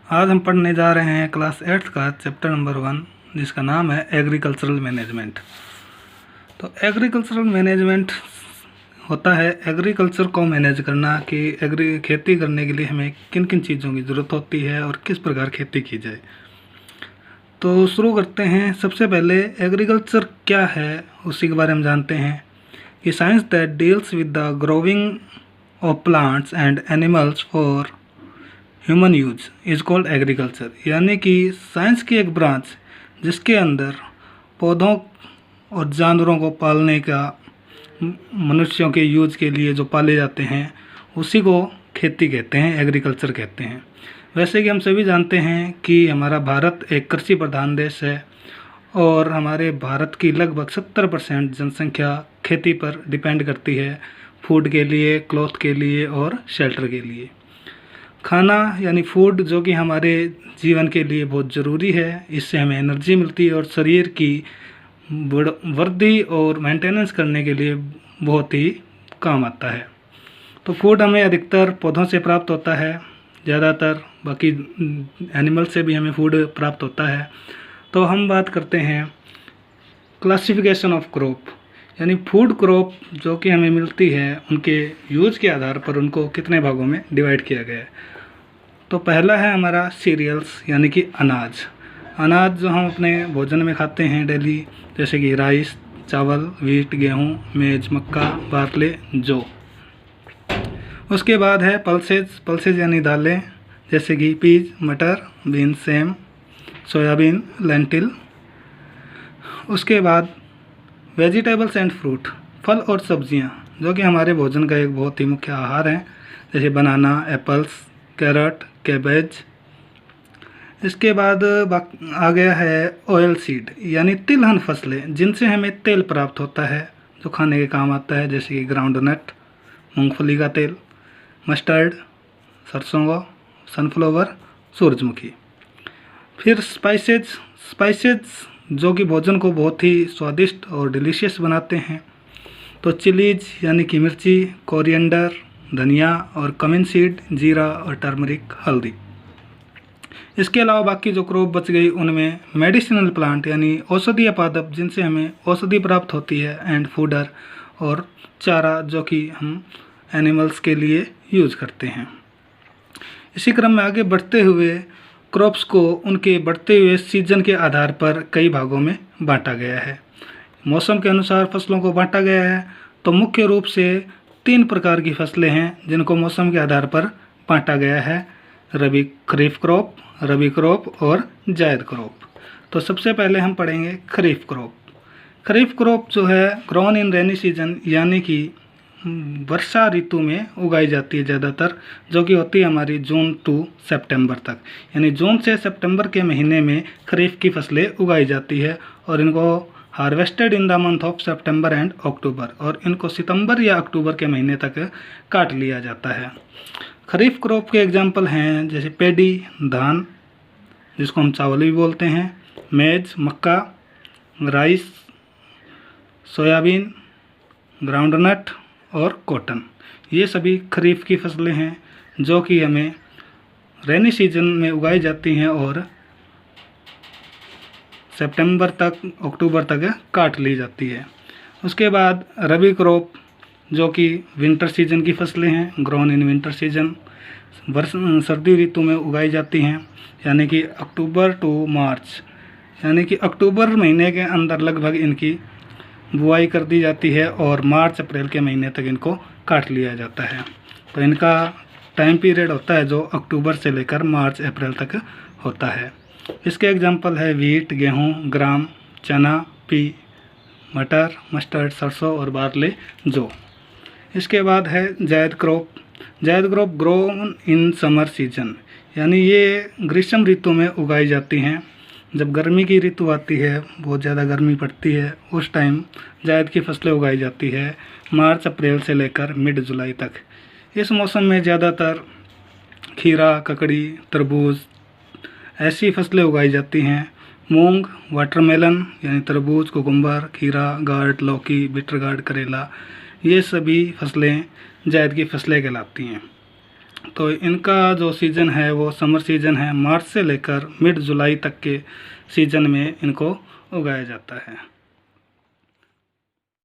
आज हम पढ़ने जा रहे हैं क्लास 8 का चैप्टर नंबर 1, जिसका नाम है एग्रीकल्चरल मैनेजमेंट। तो एग्रीकल्चरल मैनेजमेंट होता है एग्रीकल्चर को मैनेज करना कि खेती करने के लिए हमें किन किन चीज़ों की ज़रूरत होती है और किस प्रकार खेती की जाए। तो शुरू करते हैं। सबसे पहले एग्रीकल्चर क्या है उसी के बारे में जानते हैं कि science that deals with the growing of plants and animals for human use is called agriculture. यानी कि साइंस की एक ब्रांच जिसके अंदर पौधों और जानवरों को पालने का, मनुष्यों के यूज के लिए जो पाले जाते हैं उसी को खेती कहते हैं, एग्रीकल्चर कहते हैं। वैसे कि हम सभी जानते हैं कि हमारा भारत एक कृषि प्रधान देश है और हमारे भारत की लगभग 70% जनसंख्या खेती पर डिपेंड करती है, फूड के लिए, क्लॉथ के लिए और शेल्टर के लिए। खाना यानी फूड जो कि हमारे जीवन के लिए बहुत ज़रूरी है, इससे हमें एनर्जी मिलती है और शरीर की वृद्धि और मेंटेनेंस करने के लिए बहुत ही काम आता है। तो फूड हमें अधिकतर पौधों से प्राप्त होता है, ज़्यादातर बाकी एनिमल से भी हमें फूड प्राप्त होता है। तो हम बात करते हैं क्लासिफिकेशन ऑफ क्रॉप, यानी फूड क्रॉप जो कि हमें मिलती है उनके यूज के आधार पर उनको कितने भागों में डिवाइड किया गया है। तो पहला है हमारा सीरियल्स यानी कि अनाज जो हम अपने भोजन में खाते हैं डेली, जैसे कि राइस, चावल, व्हीट, गेहूँ, मेज, मक्का, बार्ले, जौ। उसके बाद है पल्सेज यानी दालें, जैसे कि पीज, मटर, बीन, सेम, सोयाबीन, लेंटिल। उसके बाद वेजिटेबल्स एंड फ्रूट, फल और सब्जियां जो कि हमारे भोजन का एक बहुत ही मुख्य आहार है, जैसे बनाना, एप्पल्स, कैरेट, कैबेज। इसके बाद आ गया है ऑयल सीड यानी तिलहन फसलें जिनसे हमें तेल प्राप्त होता है जो खाने के काम आता है, जैसे कि ग्राउंडनट, मूंगफली का तेल, मस्टर्ड, सरसों का, सनफ्लावर, सूरजमुखी। फिर स्पाइसेज जो कि भोजन को बहुत ही स्वादिष्ट और डिलीशियस बनाते हैं। तो चिलीज यानी कि मिर्ची, कोरिएंडर, धनिया और कमिन सीड, जीरा और टर्मरिक, हल्दी। इसके अलावा बाकी जो क्रॉप बच गई उनमें मेडिसिनल प्लांट यानी औषधीय पादप जिनसे हमें औषधि प्राप्त होती है, एंड फूडर और चारा जो कि हम एनिमल्स के लिए यूज करते हैं। इसी क्रम में आगे बढ़ते हुए क्रॉप्स को उनके बढ़ते हुए सीजन के आधार पर कई भागों में बांटा गया है। मौसम के अनुसार फसलों को बांटा गया है। तो मुख्य रूप से 3 प्रकार की फसलें हैं जिनको मौसम के आधार पर बांटा गया है, खरीफ क्रॉप, रबी क्रॉप और जायद क्रॉप। तो सबसे पहले हम पढ़ेंगे खरीफ क्रॉप। खरीफ क्रॉप जो है ग्रोन इन रेनी सीजन यानी कि वर्षा ऋतु में उगाई जाती है ज़्यादातर, जो कि होती है हमारी जून टू सितंबर तक। यानी जून से सितंबर के महीने में खरीफ की फसलें उगाई जाती है और इनको harvested in the month of September and October, और इनको सितंबर या अक्टूबर के महीने तक काट लिया जाता है। खरीफ क्रॉप के एग्जाम्पल हैं जैसे पेडी, धान जिसको हम चावल भी बोलते हैं, मेज, मक्का, राइस, सोयाबीन, ग्राउंडनट और कॉटन। ये सभी खरीफ की फसलें हैं जो कि हमें रेनी सीजन में उगाई जाती हैं और सितंबर तक, अक्टूबर तक काट ली जाती है। उसके बाद रबी क्रॉप जो कि विंटर सीजन की फसलें हैं, ग्रोन इन विंटर सीजन, सर्दी ऋतु में उगाई जाती हैं, यानी कि अक्टूबर टू मार्च, यानी कि अक्टूबर महीने के अंदर लगभग इनकी बुआई कर दी जाती है और मार्च अप्रैल के महीने तक इनको काट लिया जाता है। तो इनका टाइम पीरियड होता है जो अक्टूबर से लेकर मार्च अप्रैल तक होता है। इसके एग्जांपल है व्हीट, गेहूं, ग्राम, चना, पी, मटर, मस्टर्ड, सरसों और बार्ले, जौ। इसके बाद है जायद crop grown in summer season, यानी ये ग्रीष्म ऋतु में उगाई जाती हैं। जब गर्मी की ऋतु आती है, बहुत ज़्यादा गर्मी पड़ती है, उस टाइम जायद की फसलें उगाई जाती है मार्च अप्रैल से लेकर मिड जुलाई तक। इस मौसम में ज़्यादातर खीरा, ककड़ी, तरबूज ऐसी फसलें उगाई जाती हैं। मूंग, वाटरमेलन यानी तरबूज, कुकुम्बर, खीरा, गार्ड, लौकी, बिटर गार्ड, करेला, ये सभी फसलें जायद की फसलें कहलाती हैं। तो इनका जो सीज़न है वो समर सीज़न है, मार्च से लेकर मिड जुलाई तक के सीज़न में इनको उगाया जाता है।